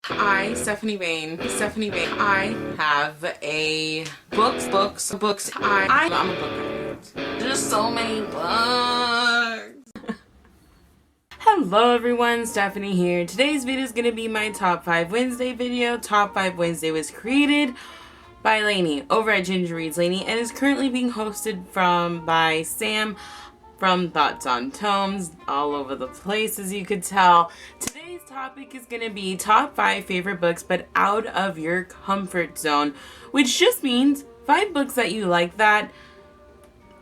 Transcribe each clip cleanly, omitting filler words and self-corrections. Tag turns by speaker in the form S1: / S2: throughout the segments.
S1: Stephanie Bain, I have a books. I'm a book nerd. There's so many books. Hello everyone, Stephanie here. Today's video is going to be my Top 5 Wednesday video. Top 5 Wednesday was created by Lainey over at Ginger Reads Lainey and is currently being hosted by Sam from Thoughts on Tomes, all over the place as you could tell. Today's topic is going to be top 5 favorite books but out of your comfort zone, which just means 5 books that you like that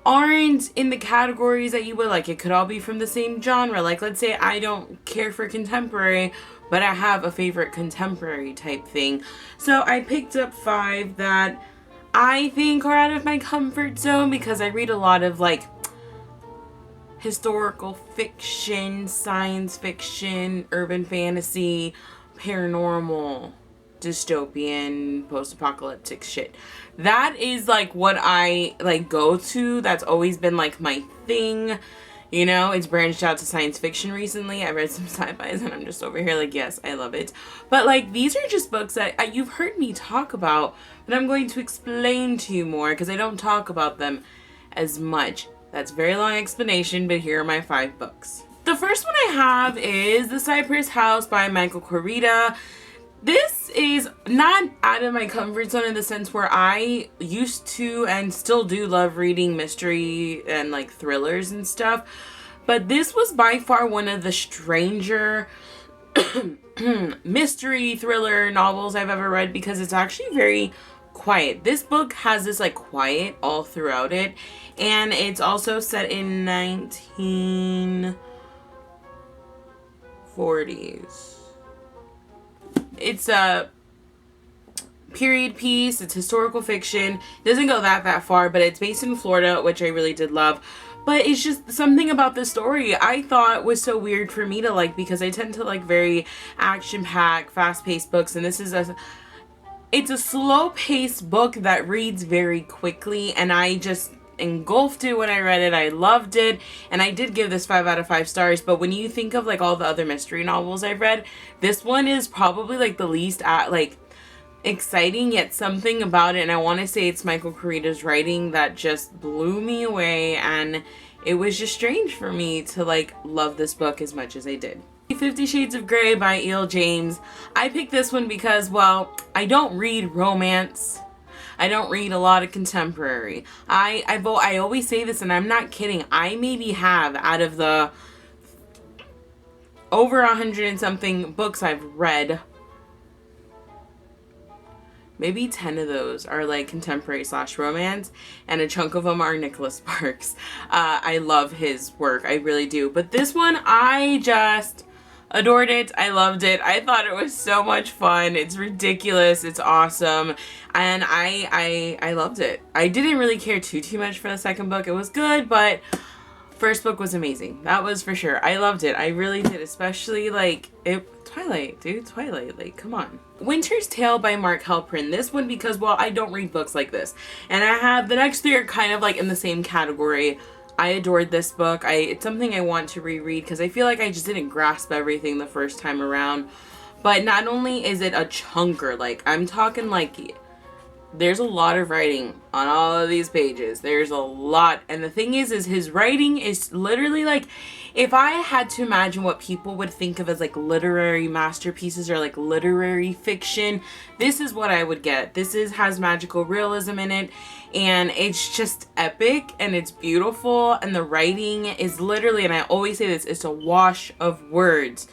S1: aren't in the categories that you would like. It could all be from the same genre. Like, let's say I don't care for contemporary, but I have a favorite contemporary type thing. So I picked up 5 that I think are out of my comfort zone because I read a lot of like historical fiction, science fiction, urban fantasy, paranormal, dystopian, post-apocalyptic shit. That is like what I like go to. That's always been like my thing. You know, it's branched out to science fiction recently. I read some sci-fis and I'm just over here like, yes, I love it. But like, these are just books that you've heard me talk about, but I'm going to explain to you more because I don't talk about them as much. That's a very long explanation, but here are my 5 books. The first one I have is The Cypress House by Michael Koryta. This is not out of my comfort zone in the sense where I used to and still do love reading mystery and like thrillers and stuff. But this was by far one of the stranger mystery thriller novels I've ever read because it's actually very quiet. This book has this like quiet all throughout it, and it's also set in 1940s. It's a period piece. It's historical fiction. It doesn't go that far, but it's based in Florida, which I really did love. But it's just something about the story I thought was so weird for me to like because I tend to like very action-packed, fast-paced books, and this is it's a slow-paced book that reads very quickly, and I just engulfed it when I read it. I loved it, and I did give this 5 out of 5 stars, but when you think of like all the other mystery novels I've read, this one is probably like the least like exciting, yet something about it, and I want to say it's Michael Koryta's writing that just blew me away, and it was just strange for me to like love this book as much as I did. 50 Shades of Grey by E.L. James. I picked this one because, well, I don't read romance. I don't read a lot of contemporary. I always say this, and I'm not kidding. I maybe have, out of the over 100 and something books I've read, maybe 10 of those are like contemporary / romance, and a chunk of them are Nicholas Sparks. I love his work. I really do. But this one, I just adored it. I loved it. I thought it was so much fun. It's ridiculous. It's awesome. And I loved it. I didn't really care too much for the second book. It was good, but first book was amazing. That was for sure. I loved it. I really did. Especially like Twilight, dude. Twilight. Like, come on. Winter's Tale by Mark Halperin. This one because, well, I don't read books like this. And I have the next 3 are kind of like in the same category. I adored this book. It's something I want to reread because I feel like I just didn't grasp everything the first time around. But not only is it a chunker, like I'm talking like there's a lot of writing on all of these pages. There's a lot. And the thing is his writing is literally like, if I had to imagine what people would think of as like literary masterpieces or like literary fiction, this is what I would get. This has magical realism in it, and it's just epic, and it's beautiful, and the writing is literally, and I always say this, it's a wash of words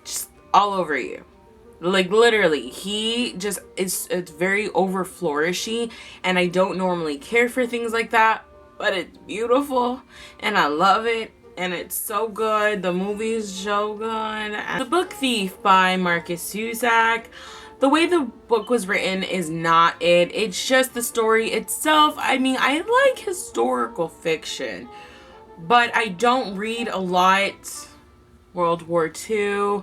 S1: just all over you. Like literally, he just it's very over flourishy, and I don't normally care for things like that, but it's beautiful and I love it, and it's so good. The movie's so good. And The Book Thief by Marcus Cusack. The way the book was written is not it. It's just the story itself. I mean, I like historical fiction, but I don't read a lot World War II.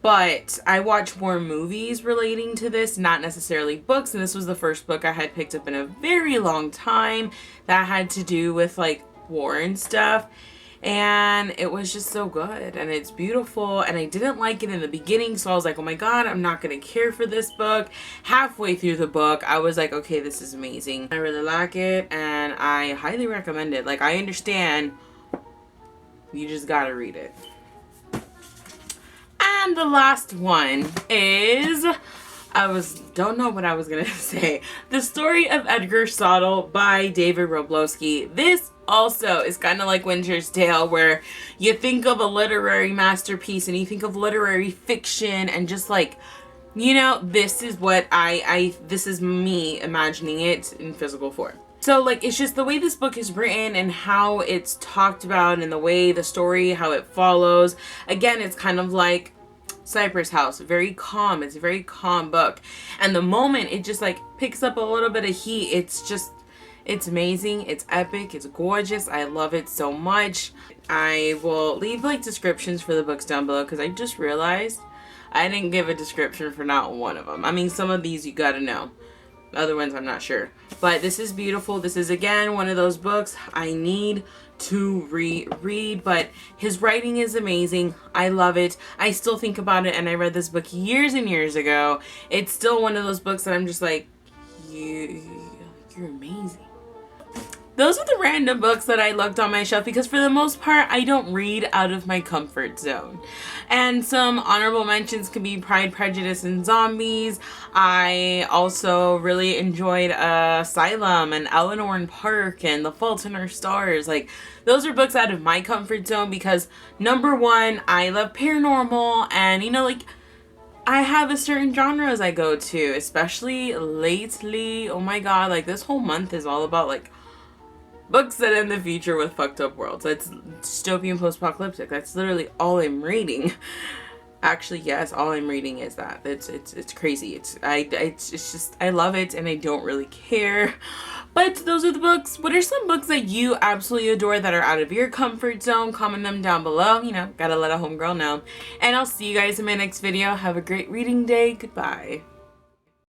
S1: But I watch more movies relating to this, not necessarily books. And this was the first book I had picked up in a very long time that had to do with like war and stuff. and it was just so good, and it's beautiful. And I didn't like it in the beginning, so I was like, oh my god, I'm not gonna care for this book. Halfway through the book, I was like, okay, this is amazing. I really like it, and I highly recommend it. Like, I understand you just gotta read it. And the last one is, don't know what I was gonna say. The Story of Edgar Sawtelle by David Roblowski. This also is kind of like Winter's Tale, where you think of a literary masterpiece and you think of literary fiction, and just like, you know, this is what this is me imagining it in physical form. So like, it's just the way this book is written and how it's talked about, and the way the story, how it follows. Again, it's kind of like Cypress House, very calm. It's a very calm book, and the moment it just like picks up a little bit of heat, it's amazing, it's epic, it's gorgeous. I love it so much. I will leave like descriptions for the books down below, because I just realized I didn't give a description for not one of them. I mean, some of these you gotta know, other ones I'm not sure, but this is beautiful. This is again one of those books I need to reread, but his writing is amazing. I love it. I still think about it, and I read this book years and years ago. It's still one of those books that I'm just like, you're amazing. Those are the random books that I looked on my shelf, because for the most part, I don't read out of my comfort zone. And some honorable mentions could be Pride, Prejudice, and Zombies. I also really enjoyed Asylum and Eleanor and Park and The Fault in Our Stars. Like, those are books out of my comfort zone, because number one, I love paranormal, and you know, like, I have a certain genres I go to, especially lately. Oh my god, like this whole month is all about like books that end the future with fucked up worlds. That's dystopian post-apocalyptic. That's literally all I'm reading. Actually, yes, all I'm reading is that. It's crazy. It's just I love it, and I don't really care. But those are the books. What are some books that you absolutely adore that are out of your comfort zone? Comment them down below. You know, gotta let a homegirl know. And I'll see you guys in my next video. Have a great reading day. Goodbye.